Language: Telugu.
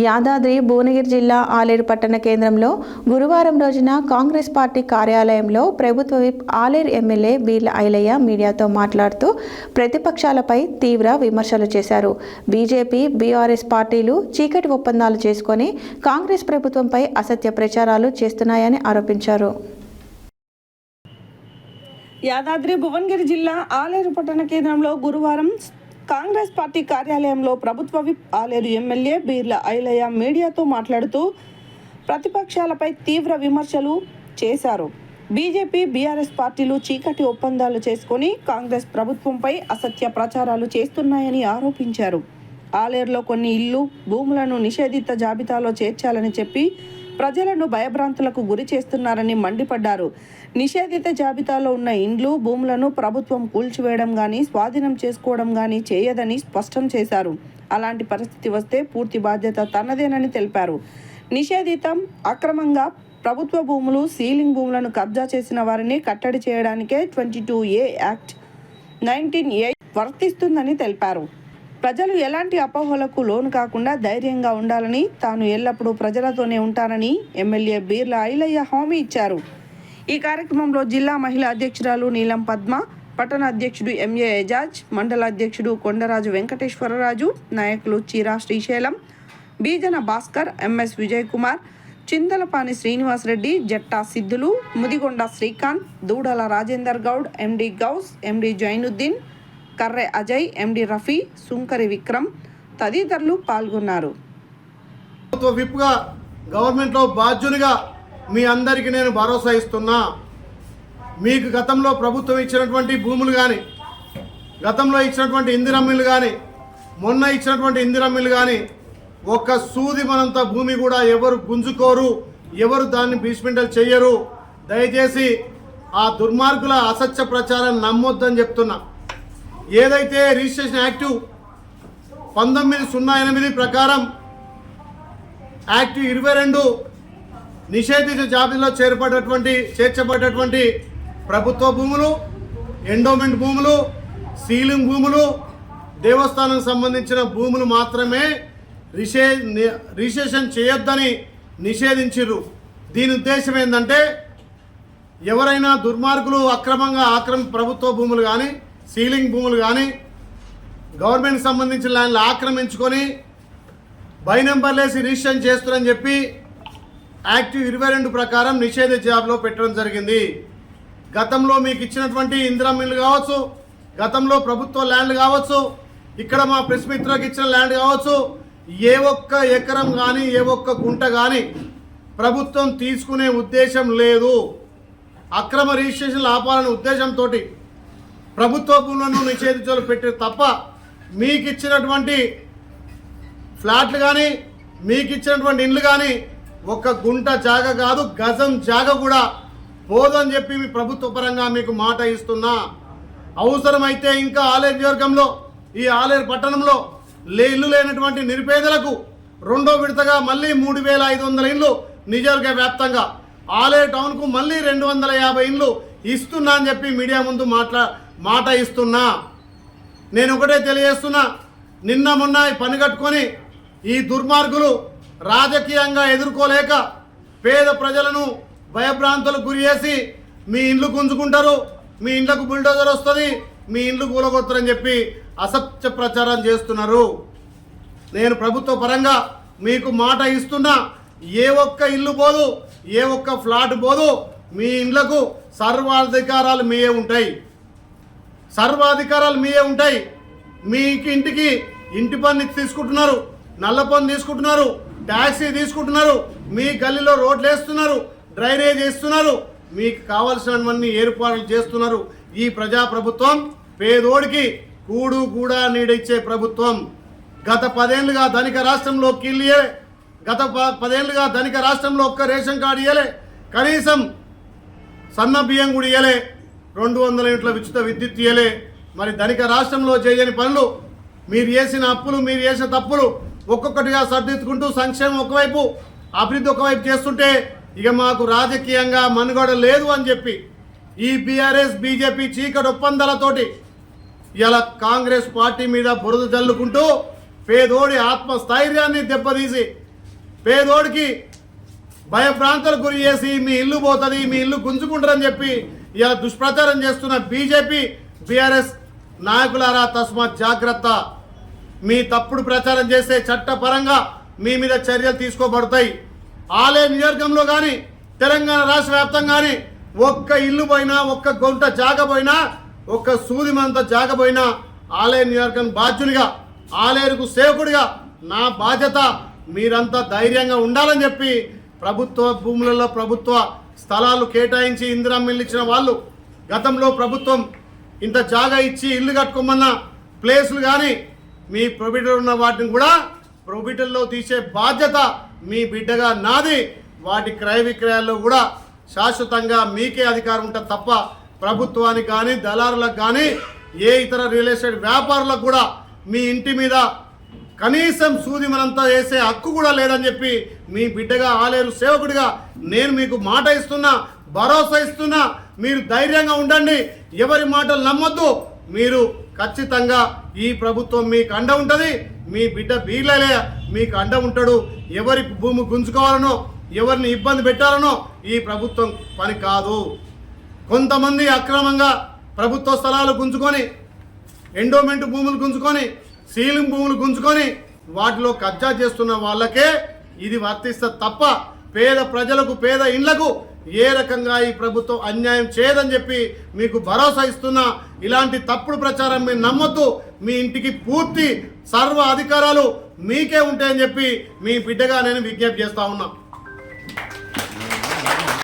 యాదాద్రి భువనగిరి జిల్లా ఆలేరు పట్టణ కేంద్రంలో గురువారం రోజున కాంగ్రెస్ పార్టీ కార్యాలయంలో ప్రభుత్వ విప్ ఆలేరు ఎమ్మెల్యే బీర్ల ఐలయ్య మీడియాతో మాట్లాడుతూ ప్రతిపక్షాలపై తీవ్ర విమర్శలు చేశారు. బీజేపీ, బీఆర్ఎస్ పార్టీలు చీకటి ఒప్పందాలు చేసుకొని కాంగ్రెస్ ప్రభుత్వంపై అసత్య ప్రచారాలు చేస్తున్నాయని ఆరోపించారు. యాదాద్రి భువనగిరి జిల్లా ఆలేరు పట్టణ కేంద్రంలో గురువారం కాంగ్రెస్ పార్టీ కార్యాలయంలో ప్రభుత్వ విప్ ఆలేరు ఎమ్మెల్యే బీర్ల ఐలయ్య మీడియాతో మాట్లాడుతూ ప్రతిపక్షాలపై తీవ్ర విమర్శలు చేశారు. బీజేపీ, బీఆర్ఎస్ పార్టీలు చీకటి ఒప్పందాలు చేసుకొని కాంగ్రెస్ ప్రభుత్వంపై అసత్య ప్రచారాలు చేస్తున్నాయని ఆరోపించారు. ఆలేరులో కొన్ని ఇళ్లు, భూములను నిషేధిత జాబితాలో చేర్చాలని చెప్పి ప్రజలను భయభ్రాంతులకు గురి చేస్తున్నారని మండిపడ్డారు. నిషేధిత జాబితాలో ఉన్న ఇండ్లు, భూములను ప్రభుత్వం కూల్చివేయడం కానీ స్వాధీనం చేసుకోవడం కానీ చేయదని స్పష్టం చేశారు. అలాంటి పరిస్థితి వస్తే పూర్తి బాధ్యత తనదేనని తెలిపారు. నిషేధితం, అక్రమంగా ప్రభుత్వ భూములు, సీలింగ్ భూములను కబ్జా చేసిన వారిని కట్టడి చేయడానికే 22A యాక్ట్ 19A వర్తిస్తుందని తెలిపారు. ప్రజలు ఎలాంటి అపోహలకు లోను కాకుండా ధైర్యంగా ఉండాలని, తాను ఎల్లప్పుడూ ప్రజలతోనే ఉంటానని ఎమ్మెల్యే బీర్ల ఐలయ్య హామీ ఇచ్చారు. ఈ కార్యక్రమంలో జిల్లా మహిళా అధ్యక్షురాలు నీలం పద్మ, పట్టణ అధ్యక్షుడు ఎంఏ ఎజాజ్, మండల అధ్యక్షుడు కొండరాజు వెంకటేశ్వరరాజు, నాయకులు చీరా శ్రీశైలం, బీజన భాస్కర్, ఎంఎస్ విజయ్ కుమార్, చింతలపాని శ్రీనివాసరెడ్డి, జట్టా సిద్ధులు, ముదిగొండ శ్రీకాంత్, దూడల రాజేందర్ గౌడ్, ఎండి గౌస్, ఎండి జైనుద్దీన్, కర్రె అజయ్, ఎండి రఫీ, సుంకరి విక్రమ్ తదితరులు పాల్గొన్నారు. విప్గా గవర్నమెంట్లో బాధ్యునిగా మీ అందరికీ నేను భరోసా ఇస్తున్నా. మీకు గతంలో ప్రభుత్వం ఇచ్చినటువంటి భూములు కానీ, గతంలో ఇచ్చినటువంటి ఇందిరమ్మిళ్ళు కానీ, మొన్న ఇచ్చినటువంటి ఇందిరమ్మిళ్ళు కానీ ఒక్క సూది మనంత భూమి కూడా ఎవరు గుంజుకోరు, ఎవరు దాన్ని బీస్మెంటల్ చెయ్యరు. దయచేసి ఆ దుర్మార్గుల అసత్య ప్రచారం నమ్మొద్దని చెప్తున్నా. ఏదైతే రిజిస్ట్రేషన్ యాక్టు 1908 ప్రకారం యాక్టు 22 నిషేధిత జాబితాలో చేర్చబడ్డటువంటి ప్రభుత్వ భూములు, ఎండోమెంట్ భూములు, సీలింగ్ భూములు, దేవస్థానం సంబంధించిన భూములు మాత్రమే రిజిస్ట్రేషన్ చేయొద్దని నిషేధించారు. దీని ఉద్దేశం ఏంటంటే ఎవరైనా దుర్మార్గులు అక్రమంగా ప్రభుత్వ భూములు కానీ, సీలింగ్ భూములు కానీ, గవర్నమెంట్ సంబంధించిన ల్యాండ్లు ఆక్రమించుకొని బై నెంబర్లు వేసి రిజిస్ట్రేషన్ చేస్తారని చెప్పి యాక్ట్ 22 ప్రకారం నిషేధ జాబ్లో పెట్టడం జరిగింది. గతంలో మీకు ఇచ్చినటువంటి ఇందిరమ్మిళ్ళు కావచ్చు, గతంలో ప్రభుత్వ ల్యాండ్లు కావచ్చు, ఇక్కడ మా ప్రెస్ మిత్రులకు ఇచ్చిన ల్యాండ్ కావచ్చు, ఏ ఒక్క ఎకరం కానీ, ఏ ఒక్క గుంట కానీ ప్రభుత్వం తీసుకునే ఉద్దేశం లేదు. అక్రమ రిజిస్ట్రేషన్లు ఆపాలనే ఉద్దేశంతో ప్రభుత్వ భూములను నిషేధించాలి పెట్టే తప్ప మీకు ఇచ్చినటువంటి ఫ్లాట్లు కానీ, మీకు ఇచ్చినటువంటి ఇండ్లు కానీ ఒక్క గుంట జాగ కాదు, గజం జాగ కూడా పోదని చెప్పి మీ ప్రభుత్వ పరంగా మీకు మాట ఇస్తున్నా. అవసరమైతే ఇంకా ఆలేరు నియోజకవర్గంలో, ఈ ఆలేరు పట్టణంలో ఇల్లు లేనటువంటి నిరుపేదలకు రెండో విడతగా మళ్ళీ 3500 ఇండ్లు నియోజకవర్గ వ్యాప్తంగా, ఆలేరు టౌన్కు మళ్ళీ 250 ఇండ్లు ఇస్తున్నా అని చెప్పి మీడియా ముందు మాట ఇస్తున్నా. నేను ఒకటే తెలియజేస్తున్నా, నిన్న మొన్న పని కట్టుకొని ఈ దుర్మార్గులు రాజకీయంగా ఎదుర్కోలేక పేద ప్రజలను భయభ్రాంతులకు గురి చేసి మీ ఇండ్లు గుంజుకుంటారు, మీ ఇండ్లకు బుల్డోజర్ వస్తుంది, మీ ఇండ్లు కూలగొడతారని చెప్పి అసత్య ప్రచారం చేస్తున్నారు. నేను ప్రభుత్వ పరంగా మీకు మాట ఇస్తున్నా, ఏ ఒక్క ఇల్లు పోదు, ఏ ఒక్క ఫ్లాట్ పోదు, మీ ఇండ్లకు సర్వాధికారాలు మీయే ఉంటాయి. సర్వాధికారాలు మీయే ఉంటాయి. మీకు ఇంటికి ఇంటి పన్ను తీసుకుంటున్నారు, నల్ల పన్ను తీసుకుంటున్నారు, ట్యాక్సీ తీసుకుంటున్నారు, మీ గల్లీలో రోడ్లు వేస్తున్నారు, డ్రైనేజ్ వేస్తున్నారు, మీకు కావాల్సినవన్నీ ఏర్పాట్లు చేస్తున్నారు. ఈ ప్రజాప్రభుత్వం పేదోడికి కూడు కూడా నీడిచ్చే ప్రభుత్వం. గత 10 ఏళ్ళుగా ధనిక రాష్ట్రంలో కిల్లియే, గత 10 ఏళ్ళుగా ధనిక రాష్ట్రంలో ఒక్క రేషన్ కార్డు ఇయ్యలే, కనీసం సన్న బియ్యం కూడా ఇయ్యలే, 200 యూనిట్ల ఉచిత విద్యుత్ ఇయ్యలే. మరి ధనిక రాష్ట్రంలో చేయని పనులు, మీరు చేసిన అప్పులు, మీరు చేసిన తప్పులు ఒక్కొక్కటిగా సర్దిద్దుకుంటూ సంక్షేమం ఒకవైపు, అభివృద్ధి ఒకవైపు చేస్తుంటే ఇక మాకు రాజకీయంగా మనుగడ లేదు అని చెప్పి ఈ బీఆర్ఎస్, బీజేపీ చీకటి ఒప్పందాలతోటి ఇలా కాంగ్రెస్ పార్టీ మీద బురద జల్లుకుంటూ పేదోడి ఆత్మస్థైర్యాన్ని దెబ్బతీసి పేదోడికి భయభ్రాంతులకు గురి చేసి మీ ఇల్లు పోతుంది, మీ ఇల్లు గుంజుకుంటారని చెప్పి ఇలా దుష్ప్రచారం చేస్తున్న బీజేపీ బీఆర్ఎస్ నాయకులారా తస్మాత్ జాగ్రత్త. మీ తప్పుడు ప్రచారం చేస్తే చట్టపరంగా మీ మీద చర్యలు తీసుకోబడతాయి. ఆలేరు నియోజకవర్గంలో కానీ తెలంగాణ రాష్ట్ర వ్యాప్తంగా కానీ ఒక్క ఇల్లు పోయినా, ఒక్క గొంట జాగ పోయినా, ఒక్క సూదిమంత జాగ పోయినా ఆలేరు నియోజకవర్గం బాధ్యునిగా, ఆలేరుకు సేవకుడిగా నా బాధ్యత మీరంతా ధైర్యంగా ఉండాలని చెప్పి ప్రభుత్వ భూములలో ప్రభుత్వ స్థలాలు కేటాయించి ఇందిరమ్మ ఇల్లు ఇచ్చిన వాళ్ళు, గతంలో ప్రభుత్వం ఇంత జాగా ఇచ్చి ఇల్లు కట్టుకోమన్న ప్లేసులు కానీ మీ ప్రొబిటర్ ఉన్న వాటిని కూడా ప్రొబిటర్లో తీసే బాధ్యత మీ బిడ్డగా నాది. వాటి క్రయ విక్రయాల్లో కూడా శాశ్వతంగా మీకే అధికారం ఉంటుంది తప్ప ప్రభుత్వానికి కానీ దళారులకు కానీ ఏ ఇతర రియల్ ఎస్టేట్ వ్యాపారులకు కూడా మీ ఇంటి మీద కనీసం సూది మనంతా వేసే హక్కు కూడా లేదని చెప్పి మీ బిడ్డగా ఆలేరు సేవకుడిగా నేను మీకు మాట ఇస్తున్నా, భరోసా ఇస్తున్నా. మీరు ధైర్యంగా ఉండండి, ఎవరి మాటలు నమ్మొద్దు. మీరు ఖచ్చితంగా ఈ ప్రభుత్వం మీకు అండ ఉంటుంది, మీ బిడ్డ బీర్లలే మీకు అండ ఉంటాడు. ఎవరి భూమి గుంజుకోవాలనో, ఎవరిని ఇబ్బంది పెట్టాలనో ఈ ప్రభుత్వం పని కాదు. కొంతమంది అక్రమంగా ప్రభుత్వ స్థలాలు గుంజుకొని, ఎండోమెంట్ భూములు గుంజుకొని, సీలింగ్ భూములు గుంజుకొని వాటిలో కబ్జా చేస్తున్న వాళ్ళకే ఇది వర్తిస్తుంది తప్ప పేద ప్రజలకు, పేద ఇండ్లకు ఏ రకంగా ఈ ప్రభుత్వం అన్యాయం చేయదని చెప్పి మీకు భరోసా ఇస్తున్నా. ఇలాంటి తప్పుడు ప్రచారం మీరు నమ్మొద్దు. మీ ఇంటికి పూర్తి సర్వ అధికారాలు మీకే ఉంటాయని చెప్పి మీ బిడ్డగా నేను విజ్ఞప్తి చేస్తా ఉన్నా.